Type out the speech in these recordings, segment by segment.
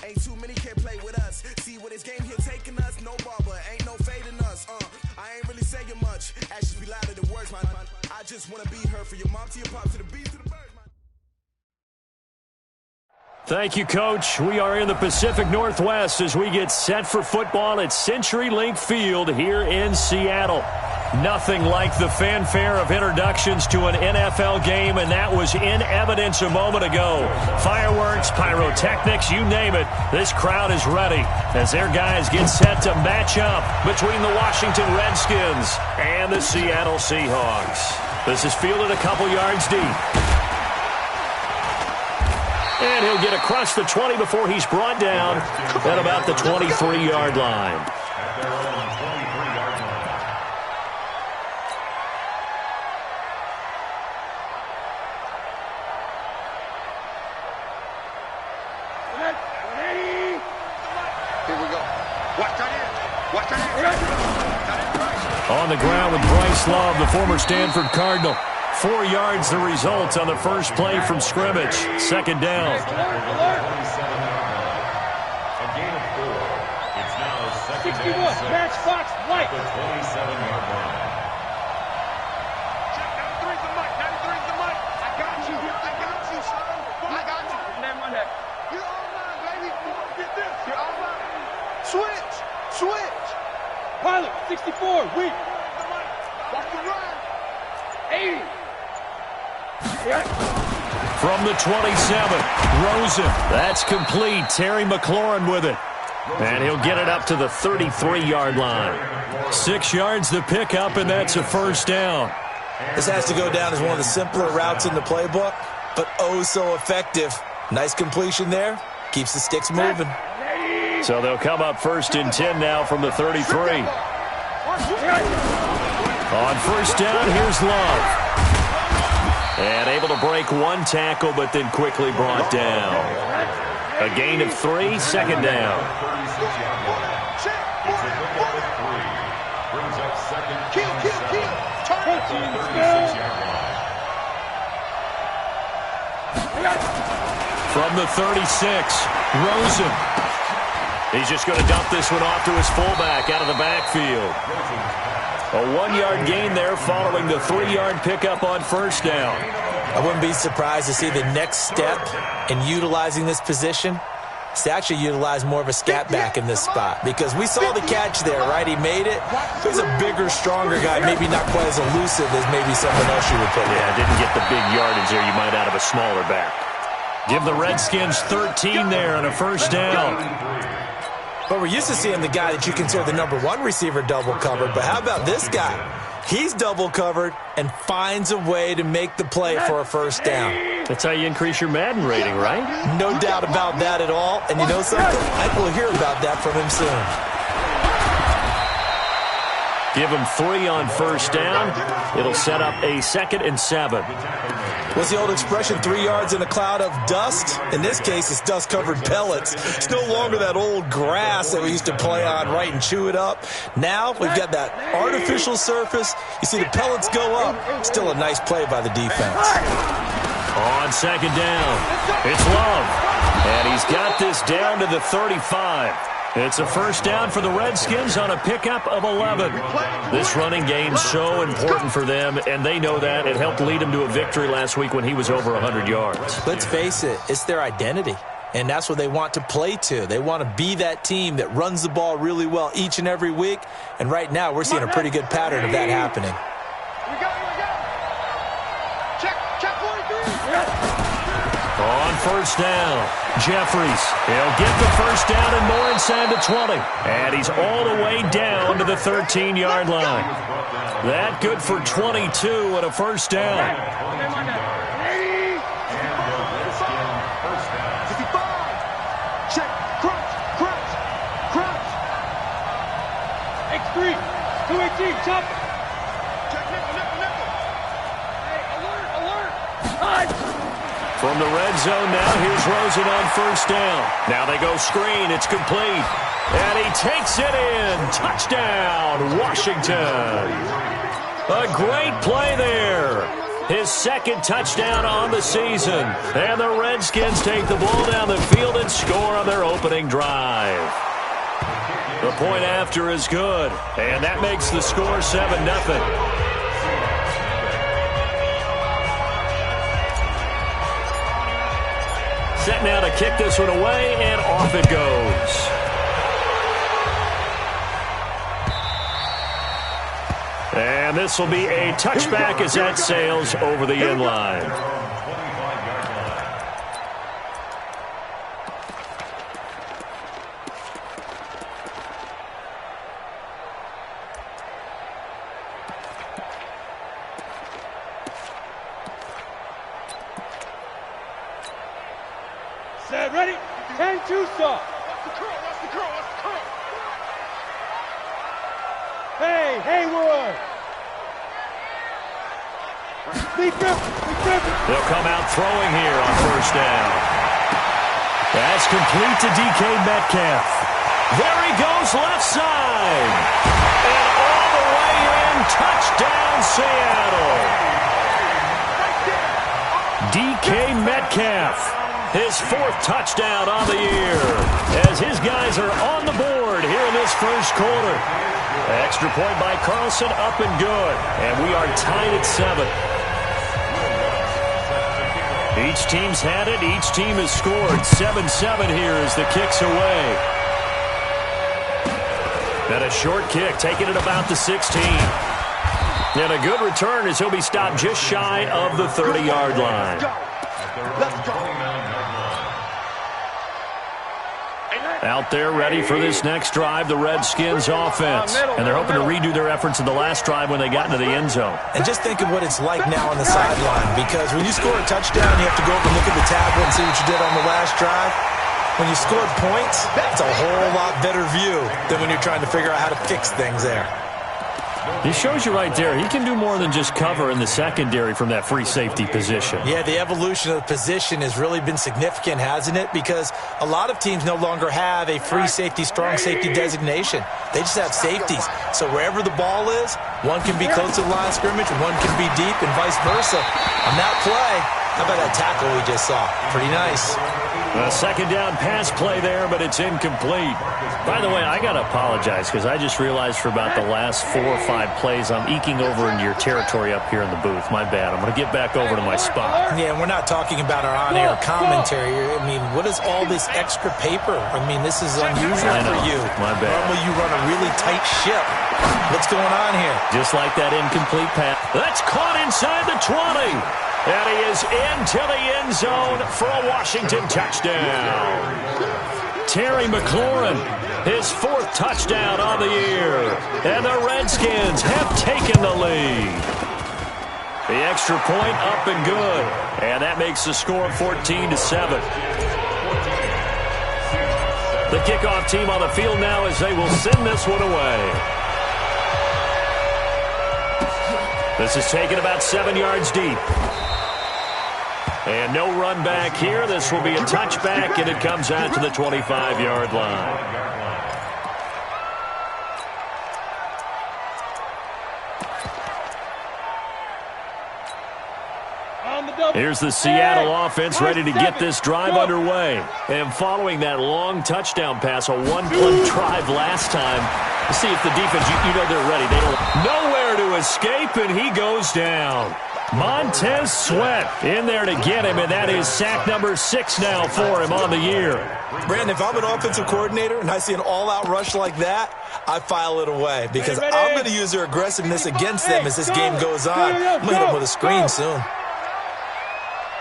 Ain't too many can play with us. See what this game here taking us. No barber, ain't no fading us. I ain't really saying much. Actions be louder than words, man. I just wanna be heard for your mom to your pop to the beat to the birds, man. Thank you, Coach. We are in the Pacific Northwest as we get set for football at CenturyLink Field here in Seattle. Nothing like the fanfare of introductions to an NFL game, and that was in evidence a moment ago. Fireworks, pyrotechnics, you name it. This crowd is ready as their guys get set to match up between the Washington Redskins and the Seattle Seahawks. This is fielded a couple yards deep. And he'll get across the 20 before he's brought down at about the 23-yard line. On the ground with Bryce Love, the former Stanford Cardinal. 4 yards the result on the first play from scrimmage. Second down. A gain of 4. It's now second down 6. Match Fox White. The 27-yard line. Check 93's the mic. 93's the mic. I got you. I got you, son. I got you. Name on that. You're online, baby. Get this. You're online. Switch. Switch. Pilot 64. Weak. Watch the run. 80. From the 27, Rosen. That's complete. Terry McLaurin with it. And he'll get it up to the 33-yard line. 6 yards the pickup, and that's a first down. This has to go down as one of the simpler routes in the playbook, but oh so effective. Nice completion there. Keeps the sticks moving. So they'll come up first and 10 now from the 33. On first down, here's Love. And able to break one tackle, but then quickly brought down. A gain of 3, second down. Brings up second. From the 36, Rosen. He's just going to dump this one off to his fullback out of the backfield. A 1-yard gain there following the 3-yard pickup on first down. I wouldn't be surprised to see the next step in utilizing this position is to actually utilize more of a scat back in this spot, because we saw the catch there, right? He made it. He's a bigger, stronger guy, maybe not quite as elusive as maybe someone else you would put there. Yeah, didn't get the big yardage there you might out of a smaller back. Give the Redskins 13 there on a first down. But we're used to seeing the guy that you consider the number 1 receiver double covered. But how about this guy? He's double covered and finds a way to make the play for a first down. That's how you increase your Madden rating, right? No doubt about that at all. And you know something? I think we'll hear about that from him soon. Give him 3 on first down. It'll set up a 2nd and 7. What's the old expression, 3 yards in a cloud of dust? In this case, it's dust-covered pellets. It's no longer that old grass that we used to play on, right, and chew it up. Now we've got that artificial surface. You see the pellets go up. Still a nice play by the defense. On second down, it's Love. And he's got this down to the 35. It's a first down for the Redskins on a pickup of 11. This running game's so important for them, and they know that. It helped lead them to a victory last week when he was over 100 yards. Let's face it, it's their identity, and that's what they want to play to. They want to be that team that runs the ball really well each and every week, and right now we're seeing a pretty good pattern of that happening. On first down, Jeffries. He'll get the first down and more inside the 20. And he's all the way down to the 13-yard line. That good for 22 and a first down. X3, 218, chop. Hey, alert. From the red zone now, here's Rosen on first down. Now they go screen. It's complete. And he takes it in. Touchdown, Washington. A great play there. his second touchdown on the season. And the Redskins take the ball down the field and score on their opening drive. The point after is good, and that makes the score 7-0. Set now to kick this one away, and off it goes. And this will be a touchback as that sails over the end line. Set, ready? 10-2 stop. What's the curl? What's the curl? What's the curl? Hey, Haywood. They'll come out throwing here on first down. That's complete to DK Metcalf. There he goes left side. And all the way in, touchdown Seattle. DK Metcalf, his fourth touchdown on the year, as his guys are on the board here in this first quarter. Extra point by Carlson, up and good. And we are tied at 7. Each team's had it. Each team has scored. 7-7 here as the kick's away. And a short kick, taking it about the 16. And a good return as he'll be stopped just shy of the 30-yard line. Let's go. Out there ready for this next drive, the Redskins offense. And they're hoping to redo their efforts in the last drive when they got into the end zone. And just think of what it's like now on the sideline, because when you score a touchdown, you have to go up and look at the tablet and see what you did on the last drive. When you scored points, it's a whole lot better view than when you're trying to figure out how to fix things there. He shows you right there, he can do more than just cover in the secondary from that free safety position. Yeah, the evolution of the position has really been significant, hasn't it? Because a lot of teams no longer have a free safety, strong safety designation. They just have safeties. So wherever the ball is, one can be close to the line of scrimmage, one can be deep, and vice versa. On that play, how about that tackle we just saw? Pretty nice. A second down pass play there, but it's incomplete. By the way, I got to apologize because I just realized for about the last 4 or 5 plays I'm eking over into your territory up here in the booth. My bad. I'm going to get back over to my spot. Yeah, and we're not talking about our on-air commentary. I mean, what is all this extra paper? I mean, this is unusual for you. My bad. Normally you run a really tight ship. What's going on here? Just like that incomplete pass. That's caught inside the 20. And he is into the end zone for a Washington touchdown. Terry McLaurin, his 4th touchdown on the year. And the Redskins have taken the lead. The extra point up and good. And that makes the score 14-7. The kickoff team on the field now as they will send this one away. This is taken about 7 yards deep. And no run back here. This will be a touchback, and it comes out to the 25-yard line. Here's the Seattle offense ready to get this drive underway. And following that long touchdown pass, a one-play drive last time, let's see if the defense, you know they're ready. They don't nowhere to escape, and he goes down. Montez Sweat in there to get him, and that is sack number 6 now for him on the year. Brandon, if I'm an offensive coordinator and I see an all-out rush like that, I file it away because I'm going to use their aggressiveness against them as this game goes on. I'm going to hit them with a screen soon.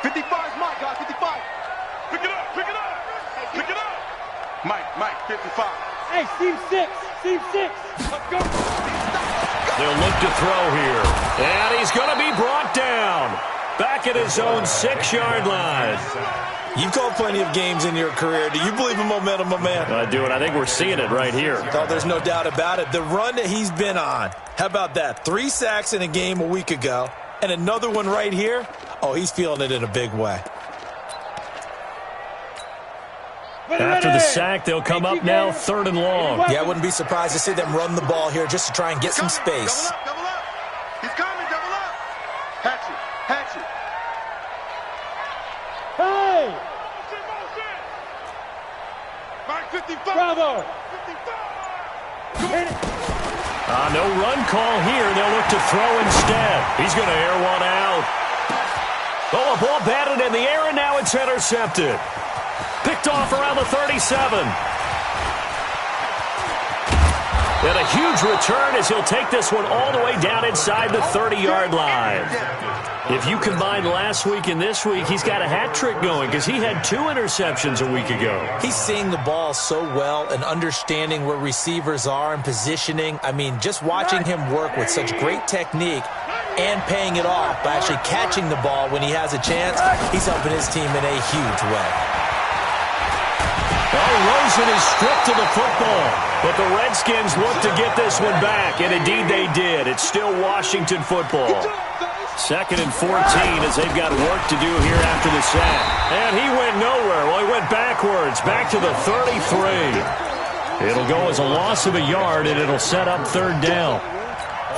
55 is Mike, guys, 55. Pick it up, pick it up, pick it up. Mike, 55. Hey, seam 6, let's go. They'll look to throw here. And he's going to be brought down. Back at his own 6-yard line. You've called plenty of games in your career. Do you believe in momentum, my man? I do, and I think we're seeing it right here. Oh, there's no doubt about it. The run that he's been on. How about that? 3 sacks in a game a week ago. And another one right here. Oh, he's feeling it in a big way. After the sack, they'll come up now 3rd and long. Yeah, I wouldn't be surprised to see them run the ball here just to try and get some space. Double up. He's coming, double up. Hatchet. Bravo. No run call here. They'll look to throw instead. He's going to air one out. Oh, a ball batted in the air, and now it's intercepted. Picked off around the 37. And a huge return as he'll take this one all the way down inside the 30-yard line. If you combine last week and this week, he's got a hat trick going because he had 2 interceptions a week ago. He's seeing the ball so well and understanding where receivers are and positioning. I mean, just watching him work with such great technique and paying it off by actually catching the ball when he has a chance, he's helping his team in a huge way. Oh, Rosen is stripped of the football, but the Redskins look to get this one back, and indeed they did. It's still Washington football. 2nd and 14 as they've got work to do here after the sack. And he went nowhere. Well, he went backwards, back to the 33. It'll go as a loss of a yard, and it'll set up 3rd down.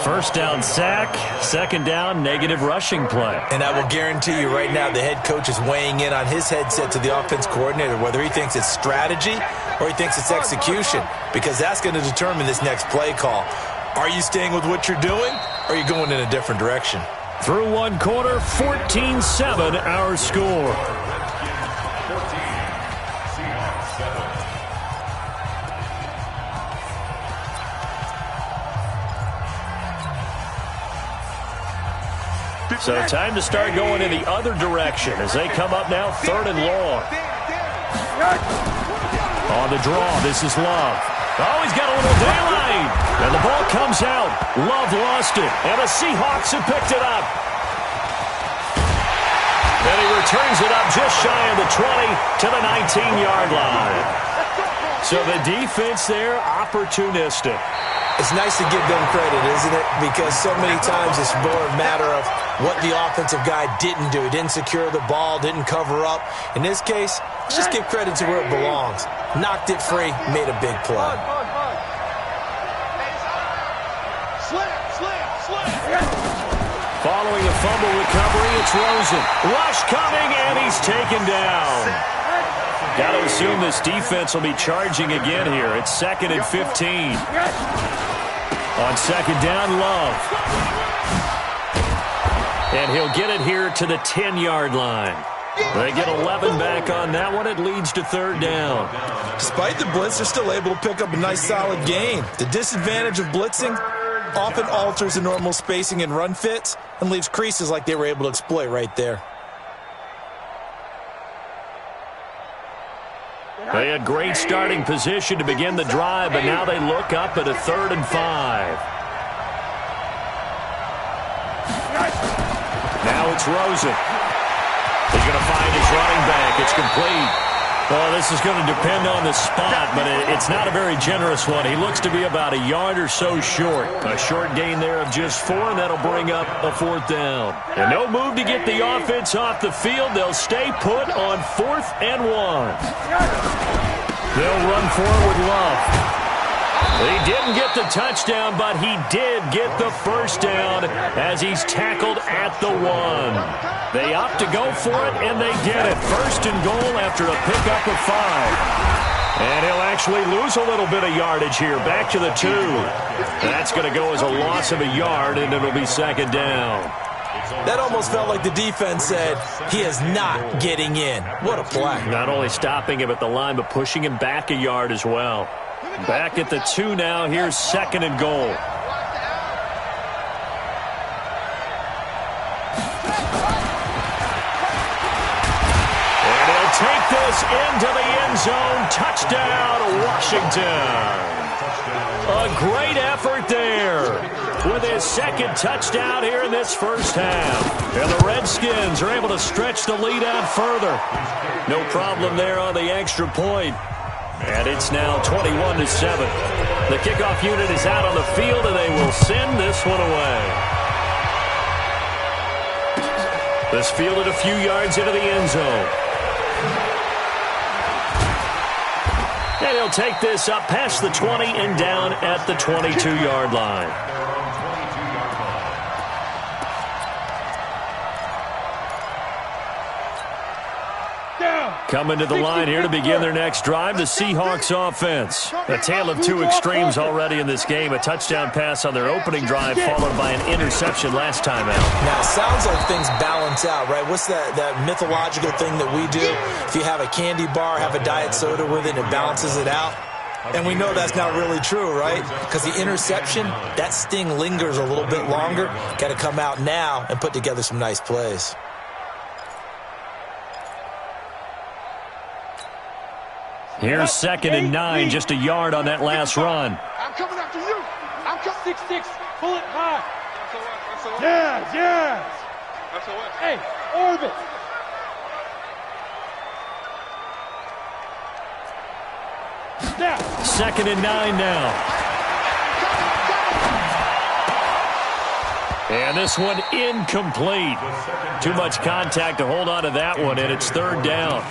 1st down sack, 2nd down negative rushing play. And I will guarantee you right now the head coach is weighing in on his headset to the offense coordinator, whether he thinks it's strategy or he thinks it's execution, because that's going to determine this next play call. Are you staying with what you're doing, or are you going in a different direction? Through one quarter, 14-7 our score. So time to start going in the other direction as they come up now 3rd and long. On the draw, this is Love. Oh, he's got a little daylight. And the ball comes out. Love lost it. And the Seahawks have picked it up. And he returns it up just shy of the 20 to the 19-yard line. So the defense there, opportunistic. It's nice to give them credit, isn't it? Because so many times it's more a matter of what the offensive guy didn't do. He didn't secure the ball, didn't cover up. In this case, let's just give credit to where it belongs. Knocked it free, made a big play. Following the fumble recovery, it's Rosen. Rush coming, and he's taken down. Got to assume this defense will be charging again here. It's 2nd and 15. On 2nd down, Love. And he'll get it here to the 10-yard line. They get 11 back on that one. It leads to 3rd down. Despite the blitz, they're still able to pick up a nice, solid gain. The disadvantage of blitzing often alters the normal spacing and run fits and leaves creases like they were able to exploit right there. They had great starting position to begin the drive, but now they look up at a 3rd and 5. Now it's Rosen. He's going to find his running back. It's complete. Well, this is going to depend on the spot, but it's not a very generous one. He looks to be about a yard or so short. A short gain there of just 4, and that'll bring up a 4th down. And no move to get the offense off the field. They'll stay put on 4th and 1. They'll run forward with Love. He didn't get the touchdown, but he did get the 1st down as he's tackled at the 1. They opt to go for it, and they get it. 1st and goal after a pickup of 5. And he'll actually lose a little bit of yardage here, back to the 2. That's going to go as a loss of a yard, and it'll be 2nd down. That almost felt like the defense said, he is not getting in. What a play. Not only stopping him at the line, but pushing him back a yard as well. Back at the 2 now. Here's 2nd and goal. And he'll take this into the end zone. Touchdown, Washington. A great effort there with his 2nd touchdown here in this first half. And the Redskins are able to stretch the lead out further. No problem there on the extra point. And it's now 21-7. The kickoff unit is out on the field, and they will send this one away. This fielded a few yards into the end zone. And he'll take this up past the 20 and down at the 22-yard line. Down. Coming to the line here to begin their next drive, the Seahawks offense. A tale of two extremes already in this game. A touchdown pass on their opening drive followed by an interception last time out. Now, it sounds like things balance out, right? What's that mythological thing that we do? If you have a candy bar, have a diet soda with it, it balances it out. And we know that's not really true, right? Because the interception, that sting lingers a little bit longer. Got to come out now and put together some nice plays. Here's 2nd and 9, just a yard on that last run. I'm coming after you. I'm coming. 6-6. Pull it high. Yes. Hey, orbit. Snap. 2nd and 9 now. And this one incomplete. Too much contact to hold on to that one, and it's 3rd down.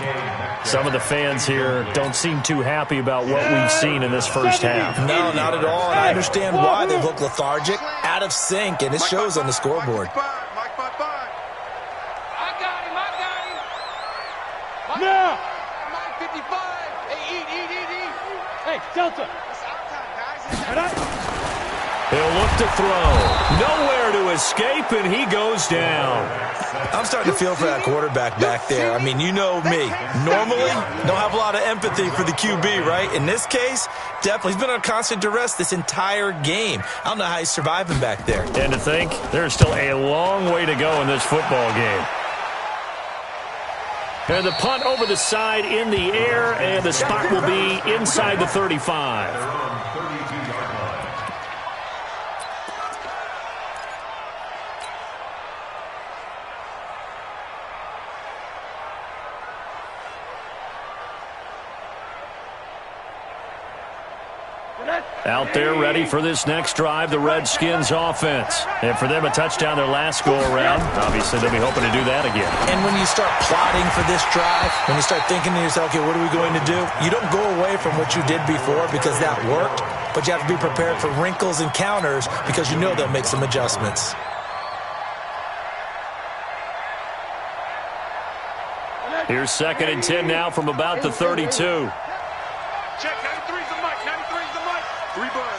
Some of the fans here don't seem too happy about what we've seen in this first half. No, not at all, and I understand why. They look lethargic, out of sync, and it shows on the scoreboard. I got him. Now. Mike 55. Hey, eat. Hey, Delta. He'll look to throw. Nowhere to escape, and he goes down. I'm starting to feel for that quarterback back there. I mean, you know me. Normally, don't have a lot of empathy for the QB, right? In this case, definitely. He's been under constant duress this entire game. I don't know how he's surviving back there. And to think, there's still a long way to go in this football game. And the punt over the side in the air, and the spot will be inside the 35. Out there ready for this next drive, the Redskins offense. And for them, a touchdown their last go-around. Obviously, they'll be hoping to do that again. And when you start plotting for this drive, when you start thinking to yourself, okay, what are we going to do? You don't go away from what you did before because that worked, but you have to be prepared for wrinkles and counters because you know they'll make some adjustments. Here's 2nd and 10 now from about the 32. Check, 93's the mic. 93's the mic. 3 buzz.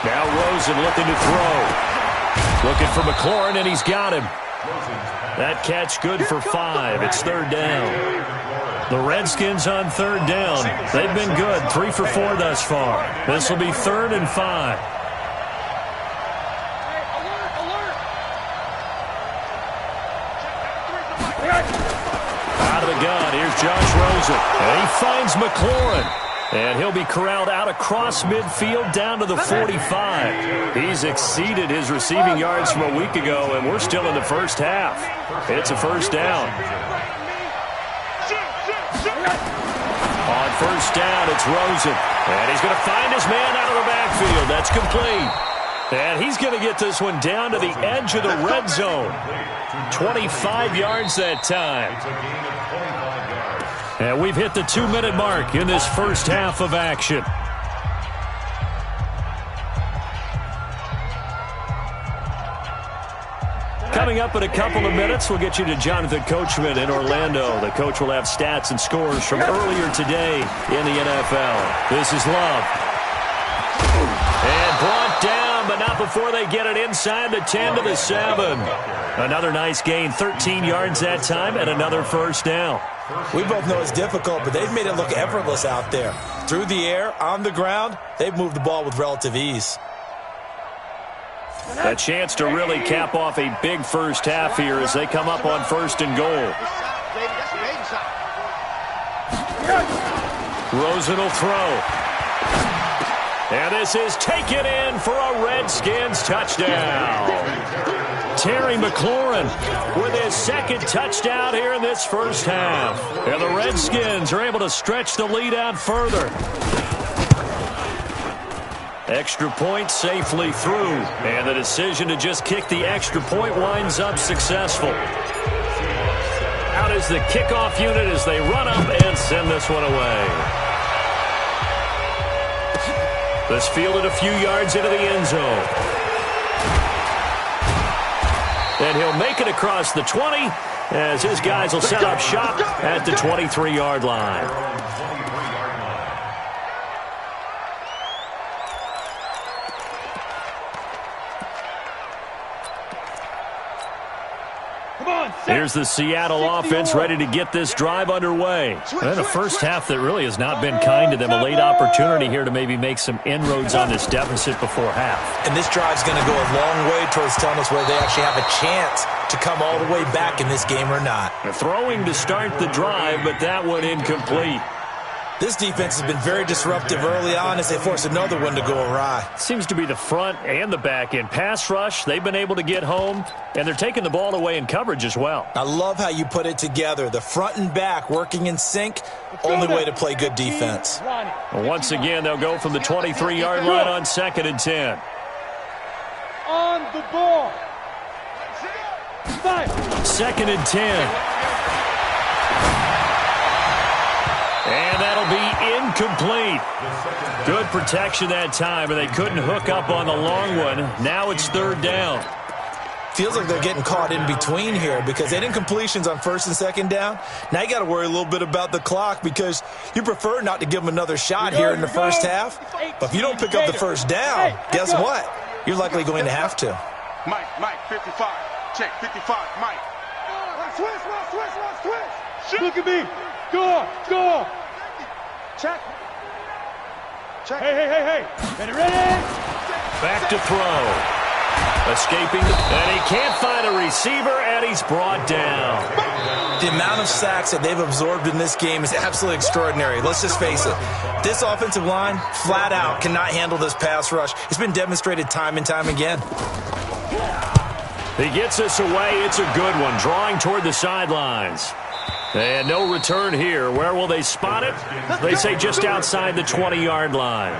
Now Rosen looking to throw. Looking for McLaurin, and he's got him. That catch good for 5. It's 3rd down. The Redskins on 3rd down. They've been good, 3 for 4 thus far. This will be 3rd and 5. Out of the gun, here's Josh Rosen. And he finds McLaurin. And he'll be corralled out across midfield down to the 45. He's exceeded his receiving yards from a week ago, and we're still in the first half. It's a 1st down. On 1st down, it's Rosen. And he's going to find his man out of the backfield. That's complete. And he's going to get this one down to the edge of the red zone. 25 yards that time. And we've hit the 2-minute mark in this first half of action. Coming up in a couple of minutes, we'll get you to Jonathan Coachman in Orlando. The coach will have stats and scores from earlier today in the NFL. This is Love. And brought down, but not before they get it inside the 10 to the 7. Another nice gain, 13 yards that time, and another 1st down. We both know it's difficult, but they've made it look effortless out there. Through the air, on the ground, they've moved the ball with relative ease. A chance to really cap off a big first half here as they come up on 1st and goal. Rosen will throw. And this is taken in for a Redskins touchdown. Terry McLaurin with his 2nd touchdown here in this first half. And the Redskins are able to stretch the lead out further. Extra point safely through. And the decision to just kick the extra point winds up successful. Out is the kickoff unit as they run up and send this one away. This fielded a few yards into the end zone. And he'll make it across the 20 as his guys will set up shop at the 23-yard line. Here's the Seattle offense ready to get this drive underway. And a first half that really has not been kind to them. A late opportunity here to maybe make some inroads on this deficit before half. And this drive's going to go a long way towards telling us whether they actually have a chance to come all the way back in this game or not. Throwing to start the drive, but that one incomplete. This defense has been very disruptive early on as they force another one to go awry. Seems to be the front and the back end. Pass rush, they've been able to get home, and they're taking the ball away in coverage as well. I love how you put it together. The front and back working in sync, only way to play good defense. Once again, they'll go from the 23-yard line on 2nd and 10. On the ball. 2nd and 10. And that'll be incomplete. Good protection that time, and they couldn't hook up on the long one. Now it's 3rd down. Feels like they're getting caught in between here because they did incompletions on 1st and 2nd down. Now you got to worry a little bit about the clock because you prefer not to give them another shot here in the first half. But if you don't pick up the first down, guess what? You're likely going to have to. Mike, 55. Check, 55, Mike. Switch. Look at me. Go. Check. Hey. Ready? Back to throw. Escaping, and he can't find a receiver, and he's brought down. The amount of sacks that they've absorbed in this game is absolutely extraordinary. Let's just face it. This offensive line, flat out, cannot handle this pass rush. It's been demonstrated time and time again. He gets this away. It's a good one, drawing toward the sidelines. And no return here. Where will they spot it? They say just outside the 20-yard line.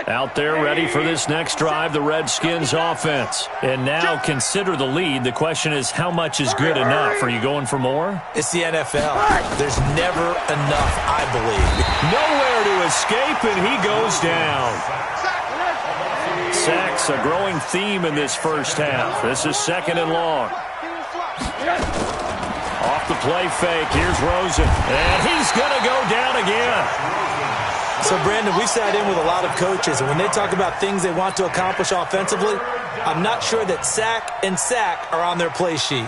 Out there ready for this next drive, the Redskins offense. And now consider the lead. The question is, how much is good enough? Are you going for more? It's the NFL. There's never enough, I believe. Nowhere to escape, and he goes down. Sacks, a growing theme in this first half. This is 2nd and long. Off the play fake, here's Rosen. And he's going to go down again. So, Brandon, we've sat in with a lot of coaches, and when they talk about things they want to accomplish offensively, I'm not sure that sack and sack are on their play sheet.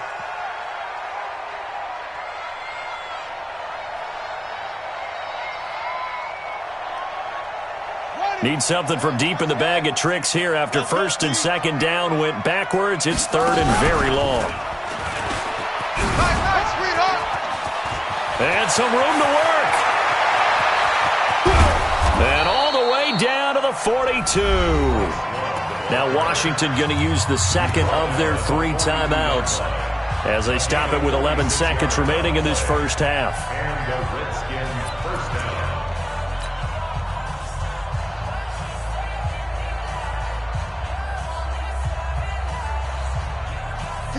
Need something from deep in the bag of tricks here after 1st and 2nd down went backwards. It's 3rd and very long. And some room to work. And all the way down to the 42. Now Washington going to use the 2nd of their 3 timeouts as they stop it with 11 seconds remaining in this first half. And the Redskins first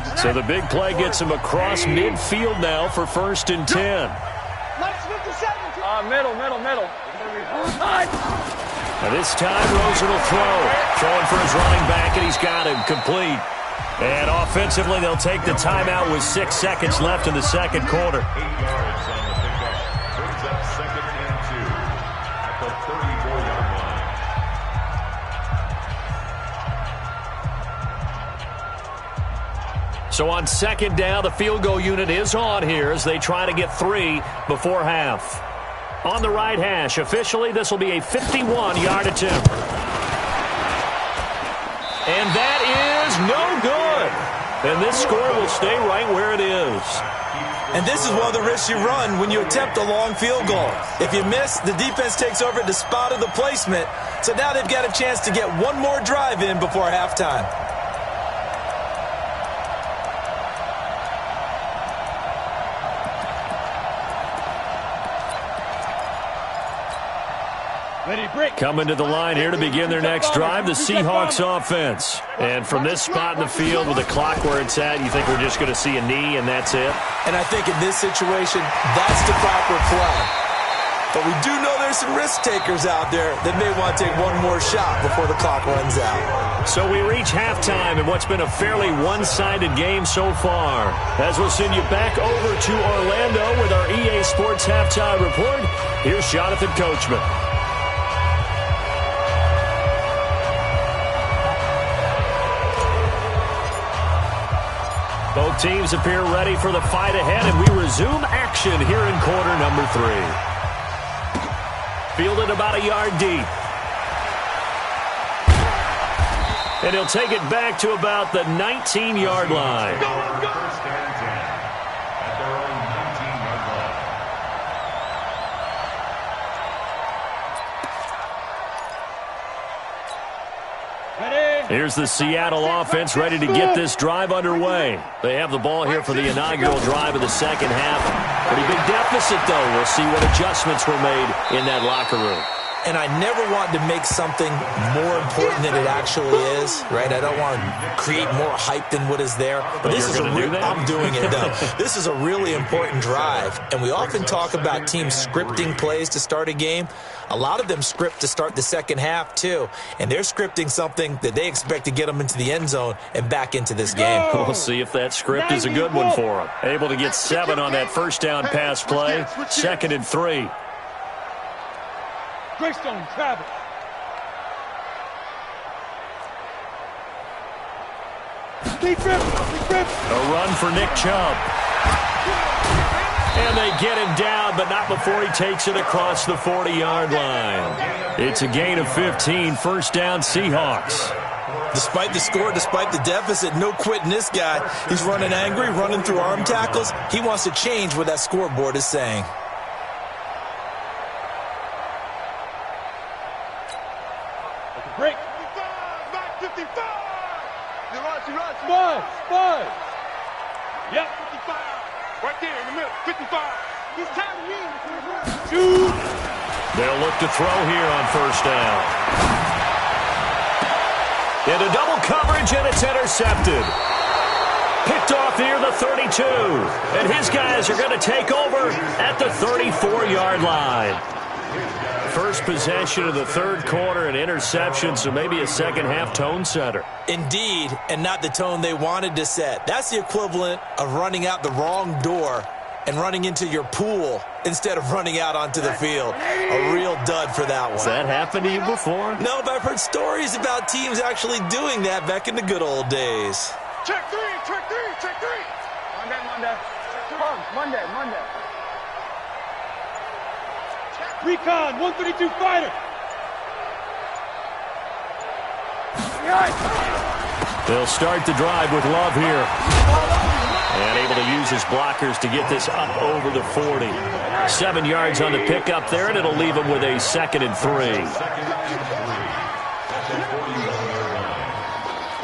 down. So the big play gets him across midfield now for 1st and 10. Middle. Now this time, Rosen will throw. Throwing for his running back, and he's got him complete. And offensively, they'll take the timeout with 6 seconds left in the second quarter. 8 yards on the pickup. Brings up 2nd and 2 at the 34-yard line. So on 2nd down, the field goal unit is on here as they try to get 3 before half. On the right hash, officially, this will be a 51-yard attempt. And that is no good. And this score will stay right where it is. And this is one of the risks you run when you attempt a long field goal. If you miss, the defense takes over at the spot of the placement. So now they've got a chance to get one more drive in before halftime. Coming to the line here to begin their next drive, the Seahawks offense. And from this spot in the field with the clock where it's at, you think we're just going to see a knee and that's it? And I think in this situation, that's the proper play. But we do know there's some risk takers out there that may want to take one more shot before the clock runs out. So we reach halftime in what's been a fairly one-sided game so far. As we'll send you back over to Orlando with our EA Sports Halftime Report, here's Jonathan Coachman. Both teams appear ready for the fight ahead, and we resume action here in quarter number 3. Fielded about a yard deep. And he'll take it back to about the 19-yard line. First and 10 at their own 19-yard line. Here's the Seattle offense ready to get this drive underway. They have the ball here for the inaugural drive of the second half. Pretty big deficit, though. We'll see what adjustments were made in that locker room. And I never want to make something more important than it actually is, right? I don't want to create more hype than what is there. But this is I'm doing it, though. This is a really important drive. And we often talk about teams scripting plays to start a game. A lot of them script to start the second half, too. And they're scripting something that they expect to get them into the end zone and back into this game. We'll see if that script is a good one for them. Able to get 7 on that first down pass play. 2nd and 3. Greystone, Travis. Deep grip. A run for Nick Chubb. And they get him down, but not before he takes it across the 40-yard line. It's a gain of 15, first down Seahawks. Despite the score, despite the deficit, no quitting this guy. He's running angry, running through arm tackles. He wants to change what that scoreboard is saying. Break. 55. You run. Spud. Yep. 55. Right there in the middle. 55. He's time to win. Shoot. They'll look to throw here on first down. Into double coverage, and it's intercepted. Picked off near the 32. And his guys are going to take over at the 34-yard line. First possession of the third quarter, an interception, so maybe a second-half tone setter. Indeed, and not the tone they wanted to set. That's the equivalent of running out the wrong door and running into your pool instead of running out onto the field. A real dud for that one. Has that happened to you before? No, but I've heard stories about teams actually doing that back in the good old days. Check three. Monday. Recon, 132 fighter. They'll start the drive with Love here. And able to use his blockers to get this up over the 40. 7 yards on the pickup there, and it'll leave him with a 2nd and 3.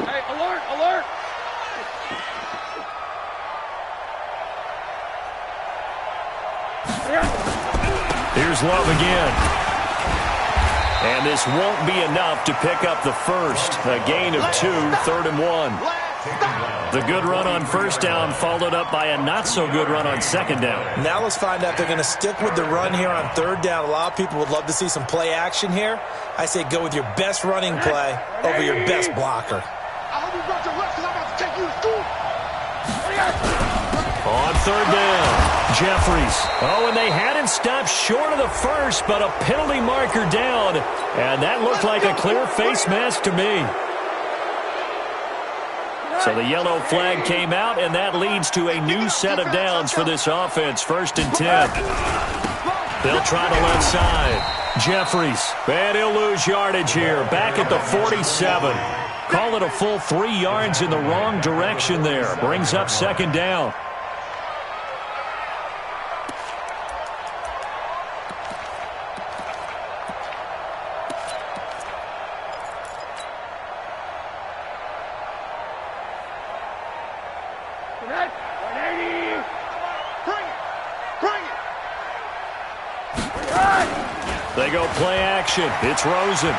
Hey, alert. Here's Love again. And this won't be enough to pick up the first. A gain of 2, 3rd and 1. The good run on first down followed up by a not-so-good run on second down. Now let's find out if they're going to stick with the run here on third down. A lot of people would love to see some play action here. I say go with your best running play over your best blocker. I hope you brought your left because I'm about to take you to school. On third down, Jeffries. Oh, and they had him stopped short of the first, but a penalty marker down. And that looked like a clear face mask to me. So the yellow flag came out, and that leads to a new set of downs for this offense. 1st and 10. They'll try the left side. Jeffries. And he'll lose yardage here. Back at the 47. Call it a full 3 yards in the wrong direction there. Brings up second down. They go play action. It's Rosen.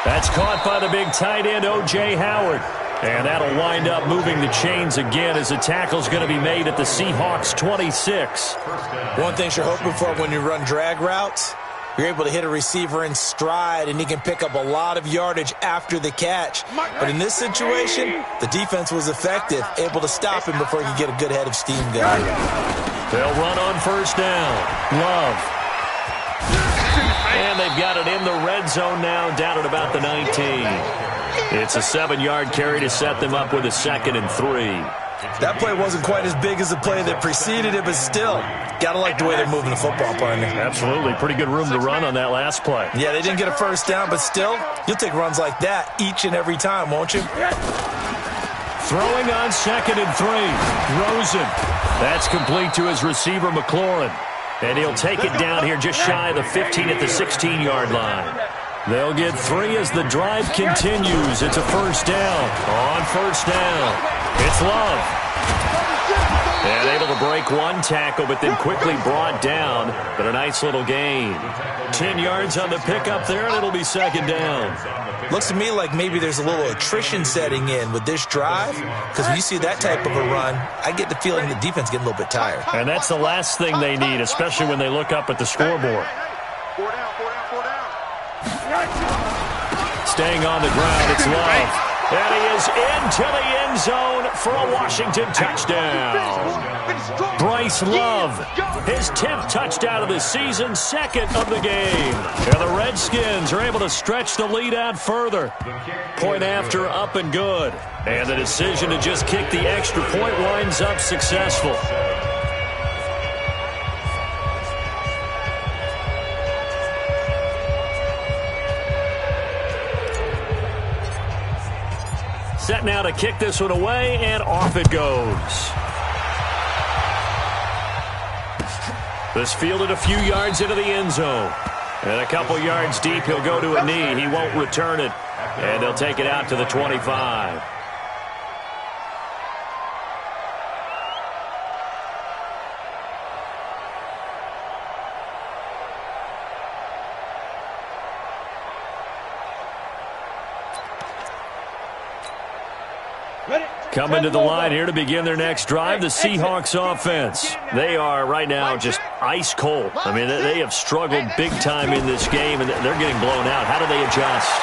That's caught by the big tight end, O.J. Howard. And that'll wind up moving the chains again as the tackle's going to be made at the Seahawks 26. One thing you're hoping for when you run drag routes, you're able to hit a receiver in stride, and he can pick up a lot of yardage after the catch. But in this situation, the defense was effective, able to stop him before he could get a good head of steam going. They'll run on first down. Love. And they've got it in the red zone now, down at about the 19. It's a 7-yard carry to set them up with a 2nd and 3. That play wasn't quite as big as the play that preceded it, but still, got to like the way they're moving the football, partner. Absolutely. Pretty good room to run on that last play. Yeah, they didn't get a first down, but still, you'll take runs like that each and every time, won't you? Throwing on 2nd and 3. Rosen. That's complete to his receiver, McLaurin. And he'll take it down here just shy of the 15 at the 16-yard line. They'll get 3 as the drive continues. It's a first down. On first down, it's Love. And able to break one tackle, but then quickly brought down. But a nice little gain. 10 yards on the pickup there, and it'll be 2nd down. Looks to me like maybe there's a little attrition setting in with this drive, because when you see that type of a run, I get the feeling the defense getting a little bit tired. And that's the last thing they need, especially when they look up at the scoreboard. 4 down, 4 down, 4 down. Staying on the ground, it's Love. And he is into the end zone for a Washington touchdown. Bryce Love, his 10th touchdown of the season, 2nd of the game. And the Redskins are able to stretch the lead out further. Point after, up and good. And the decision to just kick the extra point winds up successful. Set now to kick this one away, and off it goes. This fielded a few yards into the end zone. And a couple yards deep, he'll go to a knee. He won't return it. And they'll take it out to the 25. Coming to the line here to begin their next drive, the Seahawks offense. They are right now just ice cold. I mean, they have struggled big time in this game, and they're getting blown out. How do they adjust?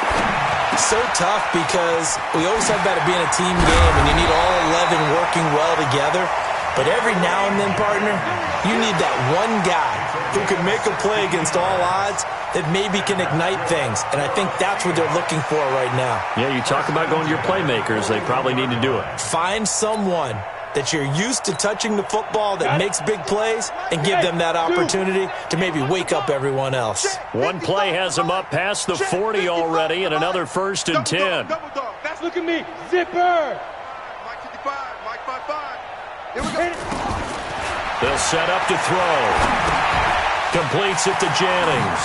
It's so tough because we always talk about it being a team game, and you need all 11 working well together. But every now and then, partner, you need that one guy who can make a play against all odds that maybe can ignite things. And I think that's what they're looking for right now. Yeah, you talk about going to your playmakers. They probably need to do it. Find someone that you're used to touching the football that makes big plays and give them that opportunity to maybe wake up everyone else. One play has them up past the 40 already, and another 1st and 10. Double dog. That's look at me. Zipper. Mike 55. Mike 55. Here we go. They'll set up to throw. Completes it to Jennings.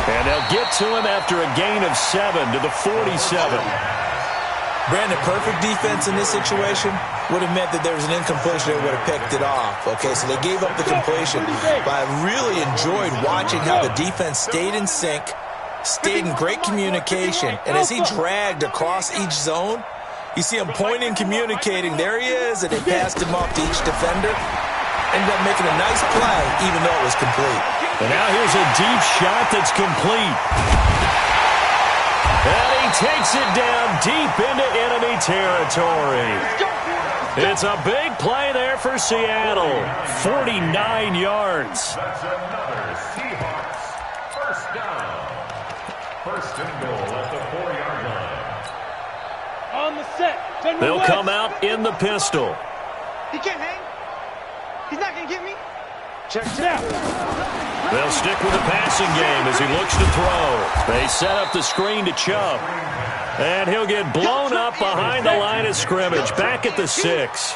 And they'll get to him after a gain of 7 to the 47. Brandon, perfect defense in this situation would have meant that there was an incompletion. They would have picked it off. Okay, so they gave up the completion. But I really enjoyed watching how the defense stayed in sync, stayed in great communication. And as he dragged across each zone, you see him pointing, communicating. There he is, and they passed him off to each defender. Ended up making a nice play, even though it was complete. And now here's a deep shot that's complete. And he takes it down deep into enemy territory. It's a big play there for Seattle. 49 yards. That's another Seahawks first down. 1st and goal at the 4-yard line. On the set. They'll come out in the pistol. He can't hang. He's not going to get me. Check down. They'll stick with the passing game as he looks to throw. They set up the screen to Chubb. And he'll get blown up behind the line of scrimmage, back at the 6.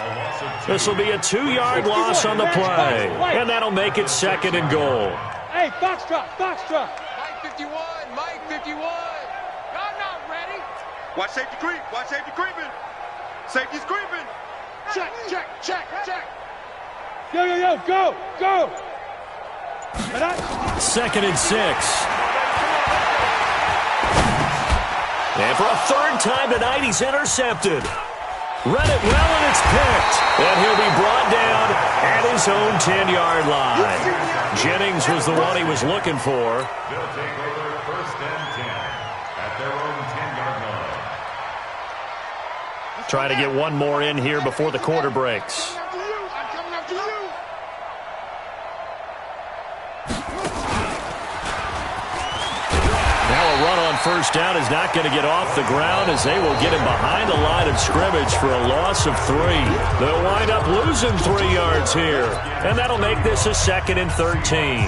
This will be a 2-yard loss on the play. And that'll make it 2nd and goal. Hey, Foxtrot, Foxtrot. Mike 51, Mike 51. Y'all not ready. Watch safety creep, watch safety creeping. Safety's creeping. Check, check, check, check. Yo, yo, yo, go, go. 2nd and 6. And for a third time tonight, he's intercepted. Read it well, and it's picked. And he'll be brought down at his own 10-yard line. Jennings was the one he was looking for. They'll take over first and 10 at their own 10-yard line. Trying to get one more in here before the quarter breaks. First down is not going to get off the ground as they will get him behind the line of scrimmage for a loss of 3. They'll wind up losing 3 yards here, and that'll make this a 2nd and 13.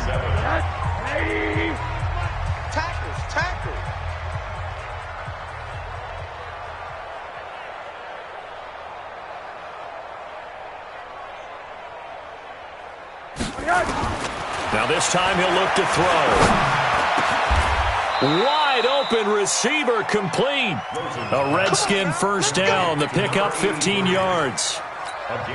Tackle. Now this time he'll look to throw. Wide open receiver complete. A Redskin first down. The pickup 15 yards.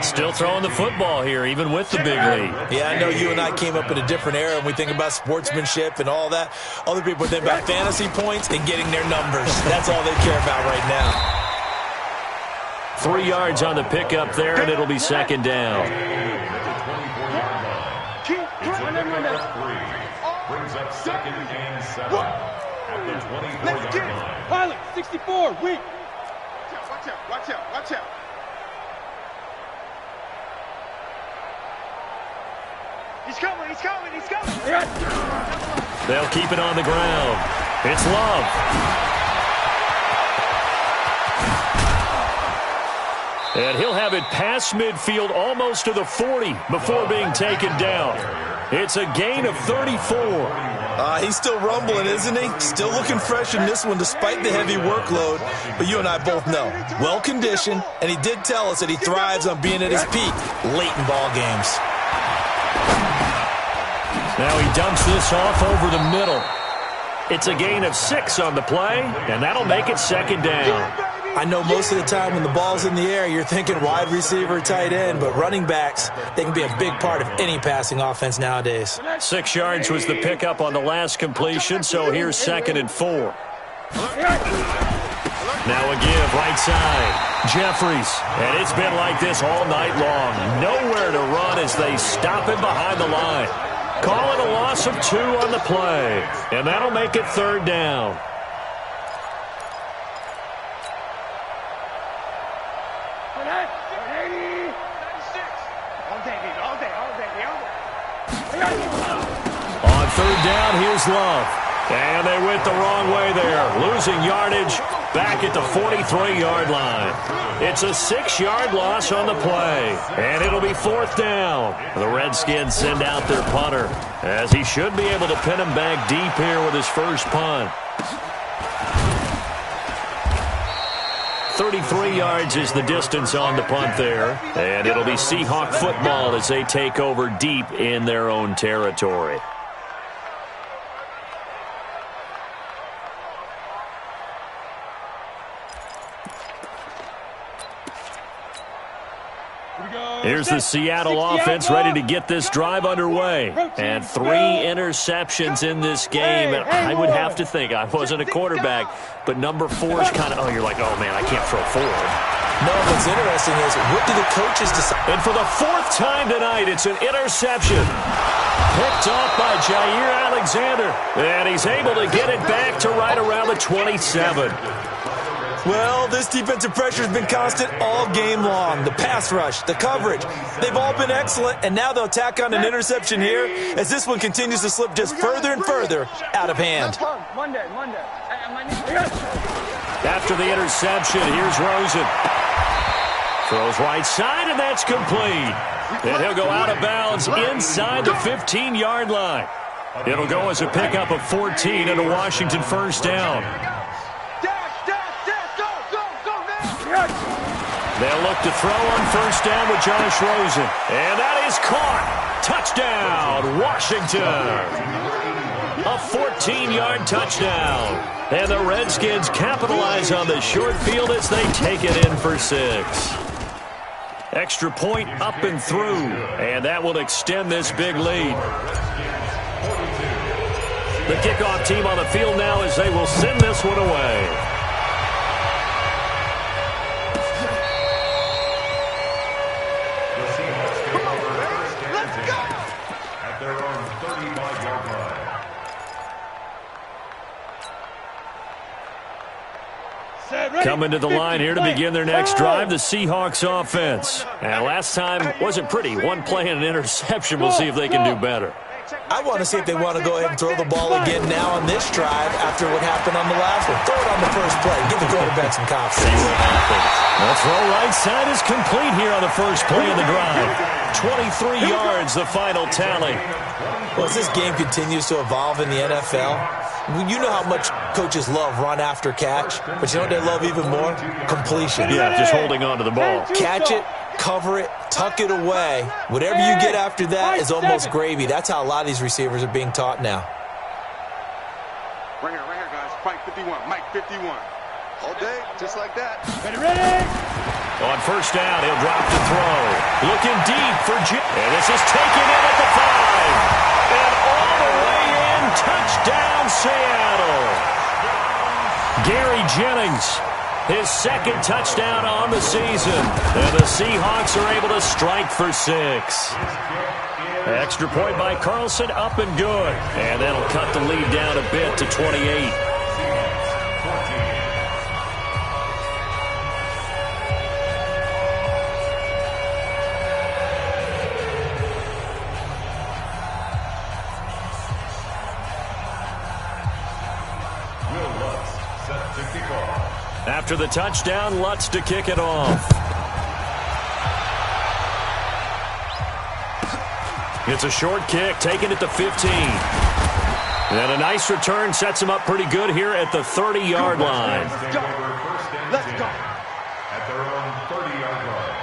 Still throwing the football here, even with the big lead. Yeah, I know you and I came up in a different era and we think about sportsmanship and all that. Other people think about fantasy points and getting their numbers. That's all they care about right now. 3 yards on the pickup there, and it'll be 2nd down. Brings up 2nd and 7 at the 24-yard line. Pilot, 64, weak. Watch out. He's coming. They'll keep it on the ground. It's Love. And he'll have it past midfield almost to the 40 before being taken down. It's a gain of 34. He's still rumbling, isn't he? Still looking fresh in this one despite the heavy workload. But you and I both know, well-conditioned, and he did tell us that he thrives on being at his peak late in ball games. Now he dumps this off over the middle. It's a gain of 6 on the play, and that'll make it 2nd down. I know most of the time when the ball's in the air, you're thinking wide receiver, tight end, but running backs, they can be a big part of any passing offense nowadays. 6 yards was the pickup on the last completion, so here's 2nd and 4. Now a give, right side. Jeffries, and it's been like this all night long. Nowhere to run as they stop him behind the line. Call it a loss of 2 on the play, and that'll make it 3rd down. On 3rd down, here's Love. And they went the wrong way there. Losing yardage back at the 43-yard line. It's a 6-yard loss on the play. And it'll be 4th down. The Redskins send out their punter, as he should be able to pin him back deep here with his first punt. 33 yards is the distance on the punt there. And it'll be Seahawk football as they take over deep in their own territory. Here's the Seattle offense ready to get this drive underway. And 3 interceptions in this game. And I would have to think, I wasn't a quarterback, but number 4 is kind of, you're like, oh, man, I can't throw forward. No, what's interesting is, what do the coaches decide? And for the 4th time tonight, it's an interception. Picked off by Jair Alexander. And he's able to get it back to right around the 27. Well, this defensive pressure has been constant all game long. The pass rush, the coverage, they've all been excellent, and now they'll tack on an interception here as this one continues to slip just further and further out of hand. Monday. After the interception, here's Rosen. Throws right side, and that's complete. And he'll go out of bounds inside the 15-yard line. It'll go as a pickup of 14 and a Washington first down. They'll look to throw on first down with Josh Rosen. And that is caught. Touchdown, Washington. A 14-yard touchdown. And the Redskins capitalize on the short field as they take it in for 6. Extra point up and through. And that will extend this big lead. The kickoff team on the field now as they will send this one away. their own 35-yard line. Coming to the line here to begin their next drive, the Seahawks offense. And last time wasn't pretty. One play and an interception. We'll see if they can do better. I want to see if they want to go ahead and throw the ball again now on this drive after what happened on the last one. Throw it on the first play. Give the quarterback some confidence. See what happens. The throw right side is complete here on the first play of the drive. 23 yards, the final tally. Well, as this game continues to evolve in the NFL, you know how much coaches love run after catch, but you know what they love even more? Completion. Yeah, just holding on to the ball. Catch it, cover it, tuck it away. Whatever you get after that is almost gravy. That's how a lot of these receivers are being taught now. Right here, guys. Mike 51. Mike 51. All day, just like that. Ready? On first down, he'll drop the throw. Looking deep for Jim. And this is taken in at the 5. And all the way in, touchdown Seattle. Gary Jennings, his second touchdown on the season. And the Seahawks are able to strike for 6. Extra point by Carlson, up and good. And that'll cut the lead down a bit to 28. After the touchdown, Lutz to kick it off. It's a short kick, taken at the 15. And a nice return sets him up pretty good here at the 30-yard line. Let's go. At their own 30-yard line.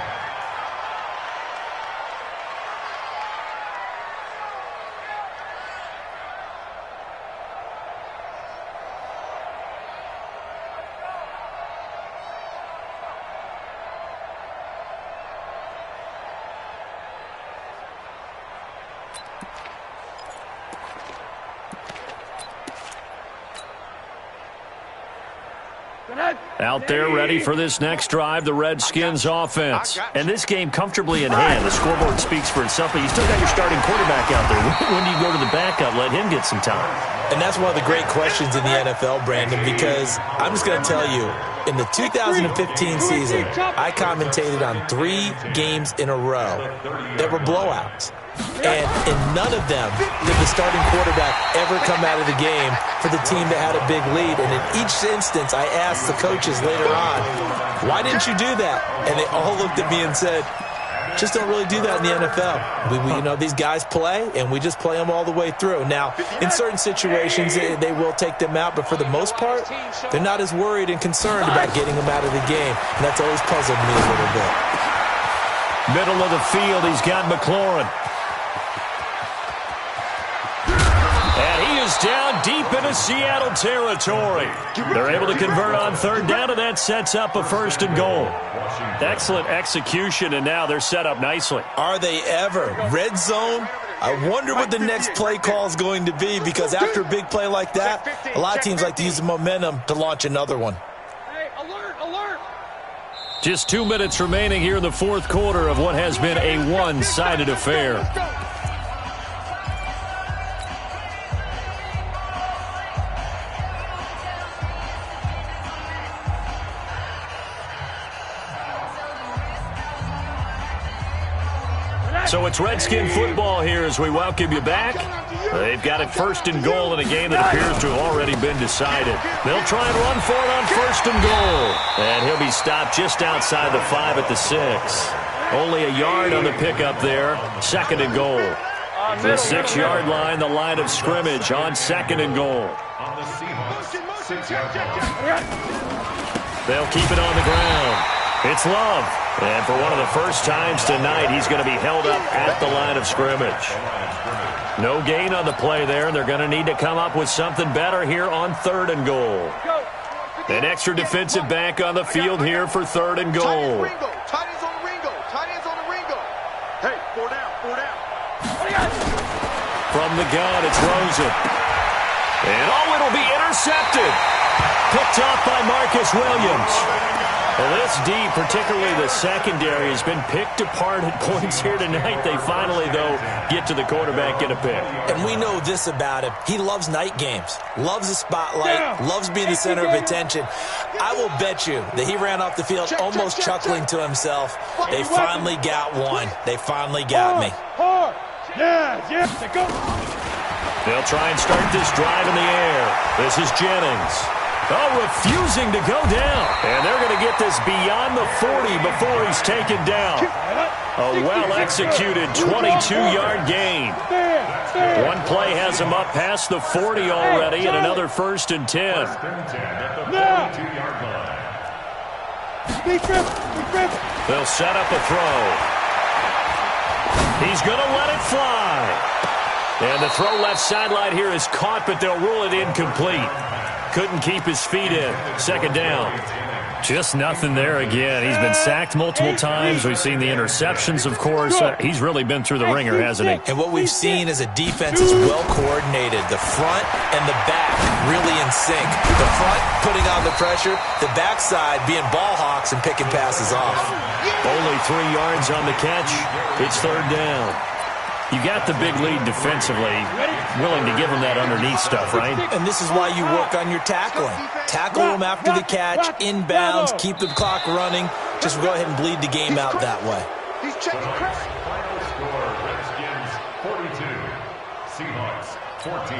Out there ready for this next drive, the Redskins offense. And this game comfortably in hand. The scoreboard speaks for itself, but you still got your starting quarterback out there. When do you go to the backup? Let him get some time. And that's one of the great questions in the NFL, Brandon, because I'm just going to tell you, in the 2015 season, I commentated on 3 games in a row that were blowouts. And in none of them did the starting quarterback ever come out of the game for the team that had a big lead. And in each instance, I asked the coaches later on, why didn't you do that? And they all looked at me and said, just don't really do that in the NFL. You know, these guys play, and we just play them all the way through. Now, in certain situations, they will take them out, but for the most part, they're not as worried and concerned about getting them out of the game. And that's always puzzled me a little bit. Middle of the field, he's got McLaurin. And he is down deep into Seattle territory. They're able to convert on third down, and that sets up a 1st and goal. Excellent execution, and now they're set up nicely. Are they ever? Red zone? I wonder what the next play call is going to be, because after a big play like that, a lot of teams like to use the momentum to launch another one. Hey, alert, alert. Just 2 minutes remaining here in the 4th quarter of what has been a one-sided affair. So it's Redskin football here as we welcome you back. They've got it 1st and goal in a game that appears to have already been decided. They'll try and run for it on 1st and goal. And he'll be stopped just outside the 5 at the 6. Only a yard on the pickup there. 2nd and goal. The 6-yard line, the line of scrimmage on 2nd and goal. On the Seahawks 6-yard line. They'll keep it on the ground. It's Love. And for one of the first times tonight, he's going to be held up at the line of scrimmage. No gain on the play there, and they're going to need to come up with something better here on 3rd and goal. An extra defensive back on the field here for 3rd and goal. Tight ends on the Ringo. Tight ends on the Ringo. Hey, 4 down, 4 down. From the gun, it's Rosen. And it'll be intercepted. Picked off by Marcus Williams. Well, this D, particularly the secondary, has been picked apart at points here tonight. They finally, though, get to the quarterback, get a pick. And we know this about him. He loves night games, loves the spotlight, loves being the center of attention. I will bet you that he ran off the field almost chuckling to himself. They finally got one. They finally got me. They'll try and start this drive in the air. This is Jennings. Oh, refusing to go down. And they're going to get this beyond the 40 before he's taken down. A well-executed 22-yard gain. One play has him up past the 40 already, and another 1st and 10. First and 10 at the 42-yard line. They'll set up a throw. He's going to let it fly. And the throw left sideline here is caught, but they'll rule it incomplete. Couldn't keep his feet in. 2nd down. Just nothing there again. He's been sacked multiple times. We've seen the interceptions, of course. He's really been through the ringer, hasn't he? And what we've seen is a defense is well coordinated. The front and the back really in sync. The front putting on the pressure, the backside being ball hawks and picking passes off. Only 3 yards on the catch. It's 3rd down. You got the big lead defensively, willing to give them that underneath stuff, right? And this is why you work on your tackling. Tackle them after the catch, inbounds, keep the clock running. Just go ahead and bleed the game out that way. Final score, Redskins 42, Seahawks 14.